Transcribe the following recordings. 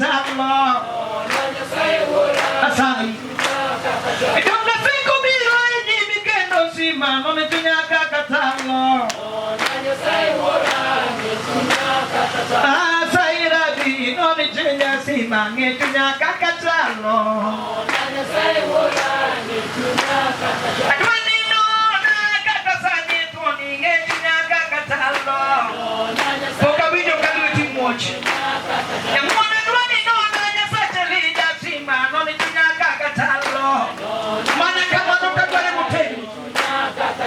katalo. Asante. Itonga siku bilo iji mikendo sima nome tunyaka katalo. Asaira di nome tunya sima nge tunyaka katalo. Adwani nona kakasani tuoni nge tunyaka katalo. Poka video kaluti mochi. Yamwana adwani nona nyasacha lija sima nome tunyaka katalo. Mana kama nuka kwele muteni.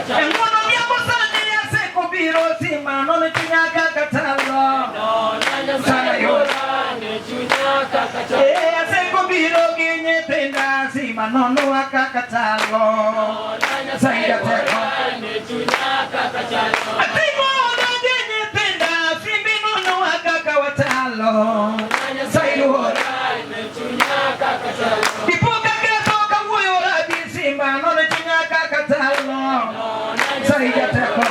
Yamwana miyapo sani ya seko biro sima nome tunyaka katalo. Sana yo. Seko biro ginye tenda sima nono waka katalo. Saida teko. Atimo na ginye tenda simbi nono waka kawatalo. Saidu hora. Ipuka keto kamuyo rabi simba nono tunyaka katalo. Saida teko.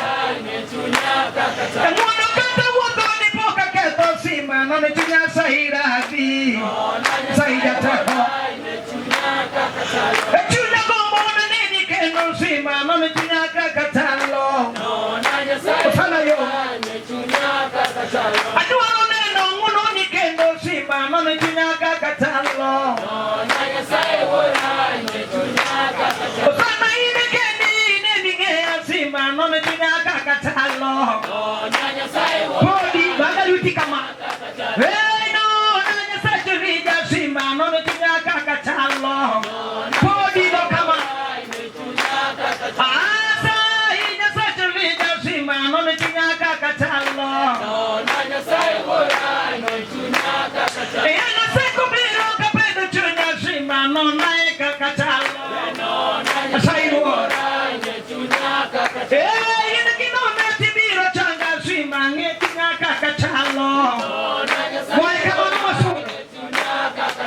Mwana kata woto nipoka keto simba nono tunyaka sairabi. Saida teko. Echuna gombo na nini keno sima nono tunyaka katalo. Sana yo. Adua neno nguno ni keno sima nono tunyaka katalo. Sana ine keni nini ngea sima nono tunyaka katalo. Podi bagaluti kama. Hey no nanya sajurija sima nono tunyaka katalo. Podi do kama. Asa ina sajurija sima nono tunyaka katalo. Yana seko biro kapedo chunya sima nono eka katalo. Asaidu hora. Ina kinona tibiro changa sima nge tunyaka katalo. Wai kama numasu.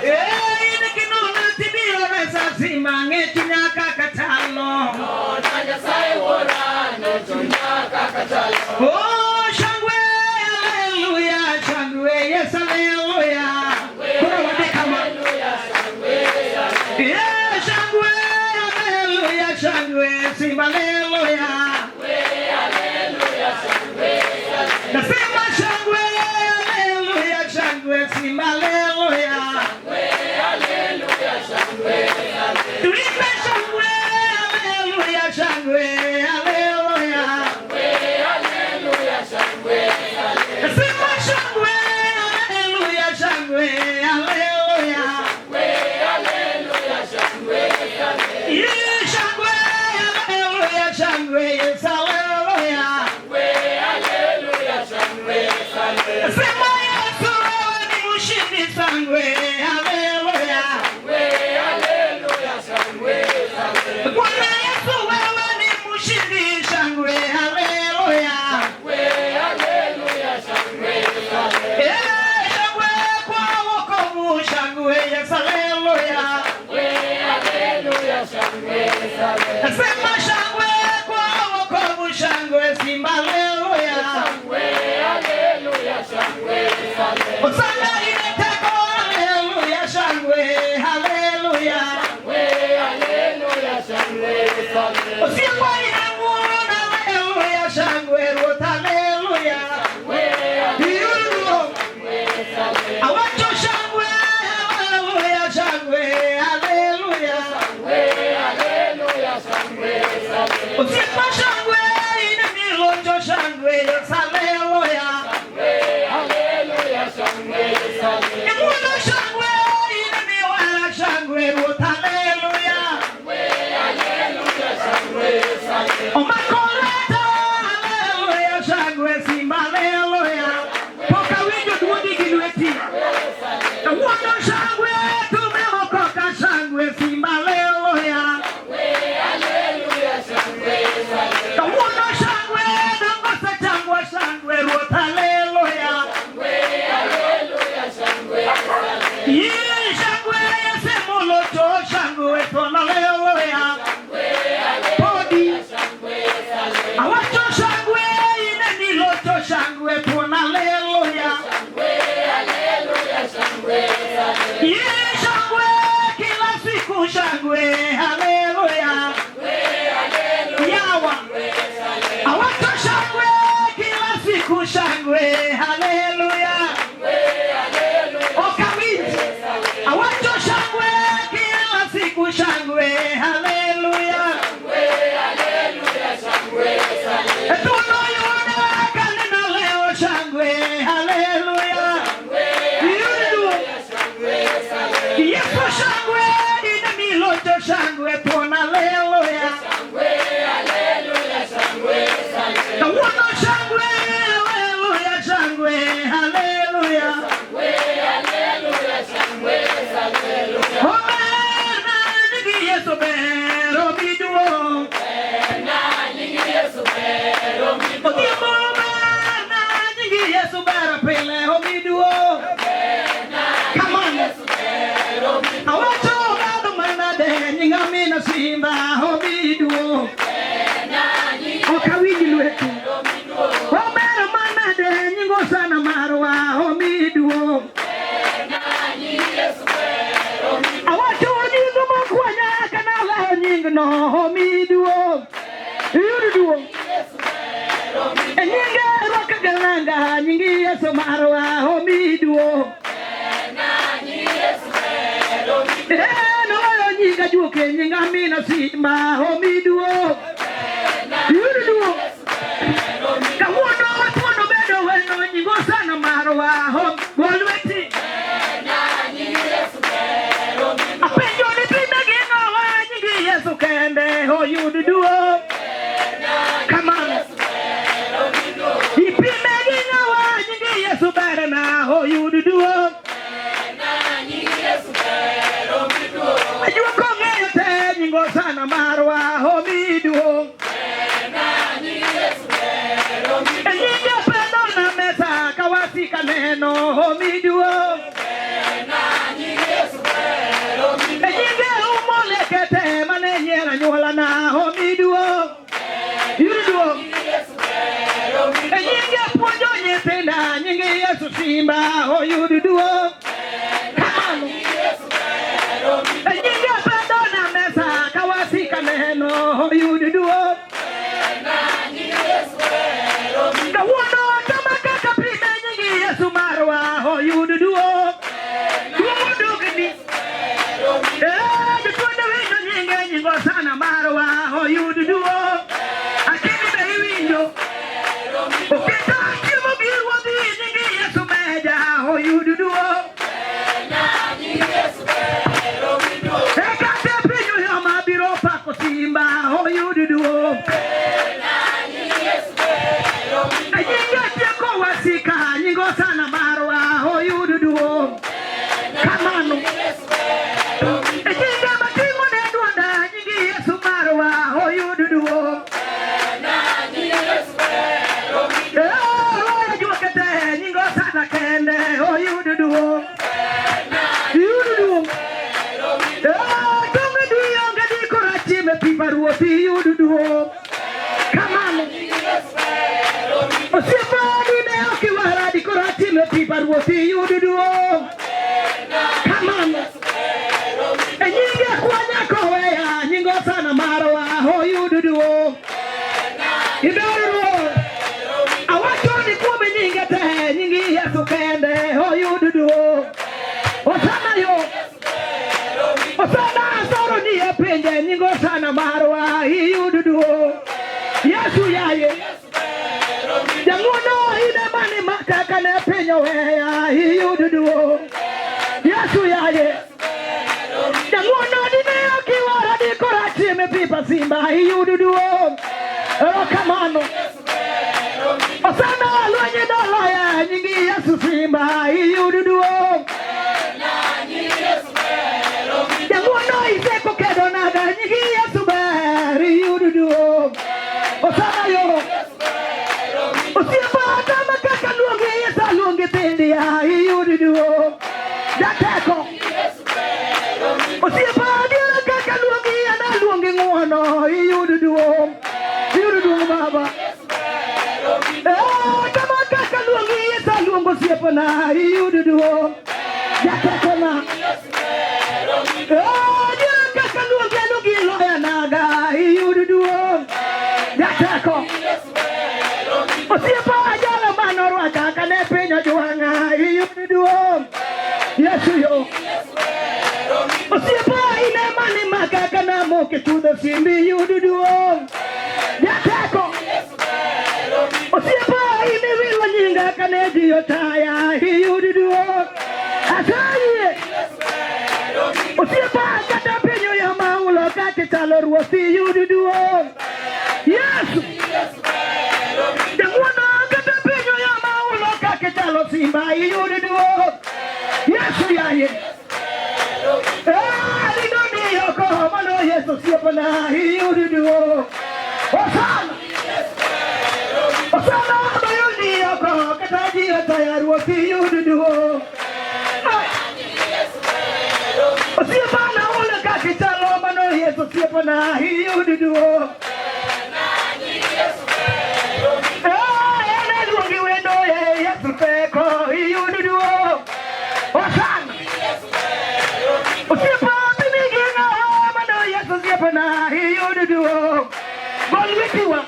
Ina kinona tibiro resa sima nge tunyaka katalo. Oh, shangwe, hallelujah, shangwe, yes, hallelujah. Kuna wade kama. Yeah, shangwe, hallelujah, shangwe, simba, hallelujah. Nasema shangwe, hallelujah, shangwe, simba, hallelujah. Tuimbe shangwe, hallelujah, shangwe, hallelujah. Nasema shangwe, hallelujah, shangwe, hallelujah. Yeah, shangwe, hallelujah, shangwe, yes, hallelujah. Nasema Yesu wewe ni mshindi shangwe, hallelujah. Bwana Yesu wewe ni mshindi shangwe, hallelujah. Shangwe kwa wokovu shangwe, yes, hallelujah. Nasema shangwe kwa wokovu shangwe, simba, hallelujah. Osana inateko, hallelujah, shangwe, hallelujah. Osiapa inamuona, hallelujah, shangwe, rota, hallelujah. Awacho shangwe, hallelujah, shangwe, hallelujah. Osiapa shangwe inamilonjo shangwe, yes, hallelujah. Imuno shangwe inamiwala shangwe, rota, hallelujah. Omakoleta, hallelujah, shangwe, simba, hallelujah. Poka winjo duodi gilueti. Uono shangwe tumeokoka shangwe, simba, hallelujah. Uono shangwe nangosa changwa shangwe, Shangwe kila siku shangwe, haleluya. Yawa awato shangwe kila siku shangwe, haleluya. Okamiti awato shangwe kila siku shangwe, haleluya. Etuno yuna kanina leo shangwe, haleluya. Yesu shangwe ina miloto shangwe pona haleluya. Na wana shangwe haleluya shangwe haleluya. Omena nyingi Yesu bero biduo. Odimo omena nyingi Yesu bero pele obiduo. Come on. Awacho gado manade nyingamina simba obiduo. Okawiji lwetu omero manade nyingo sana marwa obiduo. Awacho nyingo mokwanya kanala nyingo no obiduo. Yuduo nyinga rokagalanga nyingi Yesu marwa obiduo. No nyinga juke nyinga mina simba obiduo. Yuduo kawono watono bedo weno nyingo sana marwa golweti. Apenjo ni pime gino wa nyingi Yesu kende ho yuduo. Come on. Ipime gino wa nyingi Yesu barana ho yuduo. Ajua kongeyo te nyingo sana marwa obiduo. Nyinga pendo na mesa kawasika neno obiduo. Nyinga umolekete manenyera nyola na obiduo. Yuduo nyinga ponjo nyependa nyingi Yesu simba o yuduo. Nyinga pendo na mesa kawasika neno yuduo. Kawono tamaka kapime nyingi Yesu marwa o yuduo. Yuduo jutuende winyo nyinge nyingo sana marwa o yuduo. Akini behi winyo ukita kimo biwadi nyingi Yesu meja o yuduo. Ekate pinyo yo mabiro pako simba o yuduo. Nyinga tieko wasika nyingo sana marwa o yuduo. Kamano nyinga matingo nedwanda nyingi Yesu marwa o yuduo. Roya juakete nyingo sana kende o yuduo. Yuduo tonge duyonge di korachime piparuo pi yuduo. Kamano osiepa dine okiwara di korachime piparuo pi yuduo. Kamano nyinge kwanya koweya nyingo sana marwa o yuduo. Idoruo awacho ni kuome nyinge te nyingi Yesu kende o yuduo. Osana yo osana soro ni epinje nyingo sana marwa yuduo. Yesu yaye janguno ine mani makaka ne pinyo weya yuduo. Yesu yaye janguno dine okiwara di korachime pipa simba yuduo. Kamano osana lwenye doloya nyingi Yesu simba yuduo. Janguno iseko kedo naga nyingi Yesu beri yuduo. Osana yo osiepa atama kaka luongi Yesu luongi tindi ya yuduo. Jateko osiepa dira kaka luongi yana luongi nguono yuduo. Yuduo baba tama kaka luongi Yesu luongo siepa na yuduo. Jateko na kaka na moke chudo simbi yududuong. Jateko. Osiepa ime wilo nyinga kane diyo taya yududuong. Asaye. Osiepa kata penyo ya maulo kake chalo ruosi yududuong. Yesu. Janguana kata penyo ya maulo kake chalo simba yududuong. Yesu yaye. Ligoni yoko mano Yesu siapa na yududuong. Osana. Osana bayoni yoko kata diyo taya ruosi yududuong. Siapa na ule kaki chalo mano Yesu siapa na yududuong. Ene luongi wendo Yesu peko yududuong. Osana. Siapa pinigi ngawa mano Yesu siapa na yududuong. Golwitiwa.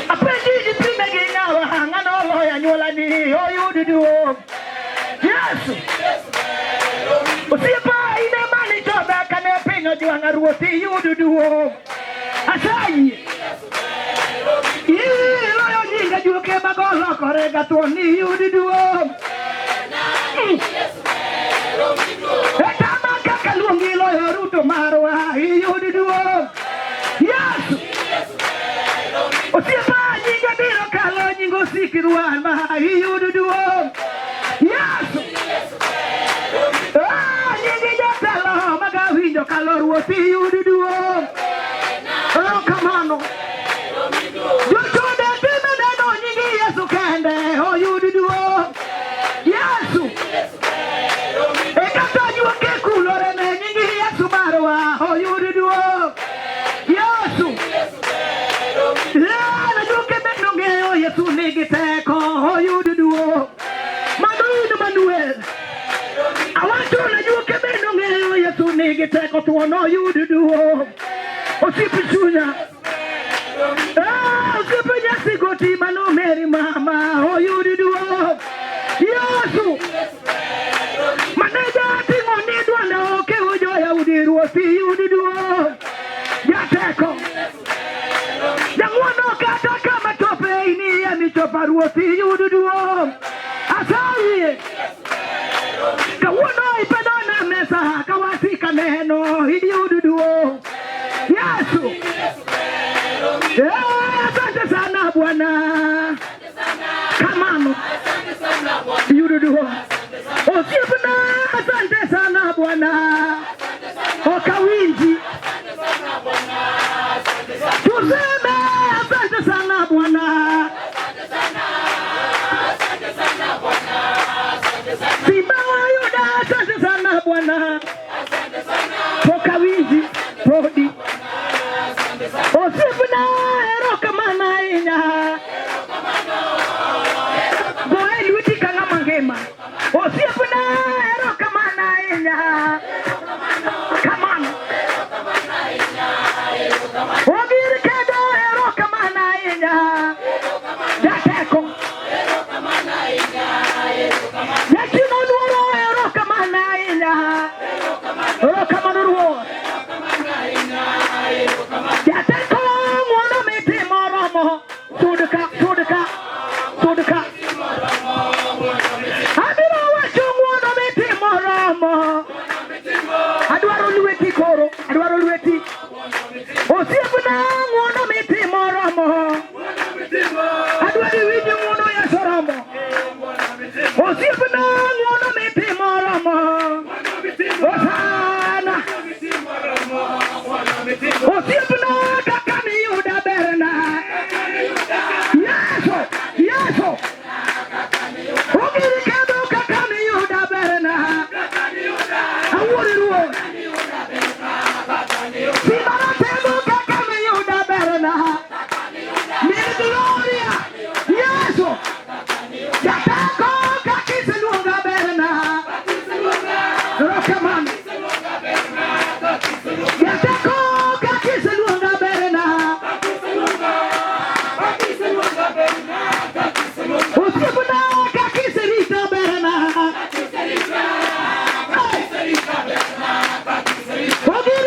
Apendiji pinigi ngawa ngano loya nyola ni yududuong. Yesu. Siapa ine mani toba kane pinyo juanga ruosi yududuong. Asayi. Loyo nyinga juke magolo korega tuoni yududuong. Etama kaka luongi loyo ruto marwa yududuong. Yesu. Siapa nyinga biro kalo nyingo sikirwan ma yududuong. Yesu. Magawinjo kalor ruosi yududuong. Oh kamano. Jochode time neno nyingi Yesu kende oh yududuong. Yesu. Ekata juke kulore ne nyingi Yesu marwa oh yududuong. Yesu. Na juke benonge oh Yesu nigi teko oh yududuong. Manuel. Awanto na juke benonge oh Yesu nigi teko tuono yududuong. Osipichunya. Osipinya sigoti mano meri mama oh yududuong. Yesu. Maneja tingo ni duana oke ujo ya udiru osi yududuong. Jateko. Janguano kata kama tope ini ya michopa ruosi yududuong. Asaye. Kawano ipedona mesa kawasika neno yududuong. Yesu. Asante sana Bwana. Kamano. Yududuong. Osipna asante sana Bwana. Okawinji. Tuseme asante sana Bwana. Simba wa Yuda asante sana Bwana. Okawinji. Prodi. Osipna eroka mana inya. Boe luti kanga mangema. Osipna eroka mana inya. Come on. Ogiri kedo eroka mana inya. Jateko. Yakino nuoro eroka mana inya. Eroka manuruo. Jateko mwono miti moromo. Tuduka. Adiro wacho mwono miti moromo. Adwaro lueti koro. Osiepna mwono miti moromo. Adwaro winyi mwono ya soromo. Osiepna mwono miti moromo. Osana. Osiepna kakani Yuda berna. Yesu. Ogiri kado kakani Yuda berna. Awuri ruo. Simara tebo kakani Yuda berna. Mi gloria. Yesu. Jateko kakisi luonga berna. Rokaman. Jateko kakisi luonga berna. Osipna kakisi rita berna. Ogiri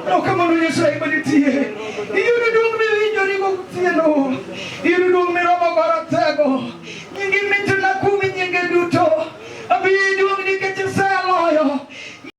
Rokamano Nyasaye manitie. Iyudo duong' miwinjo ringo tieno.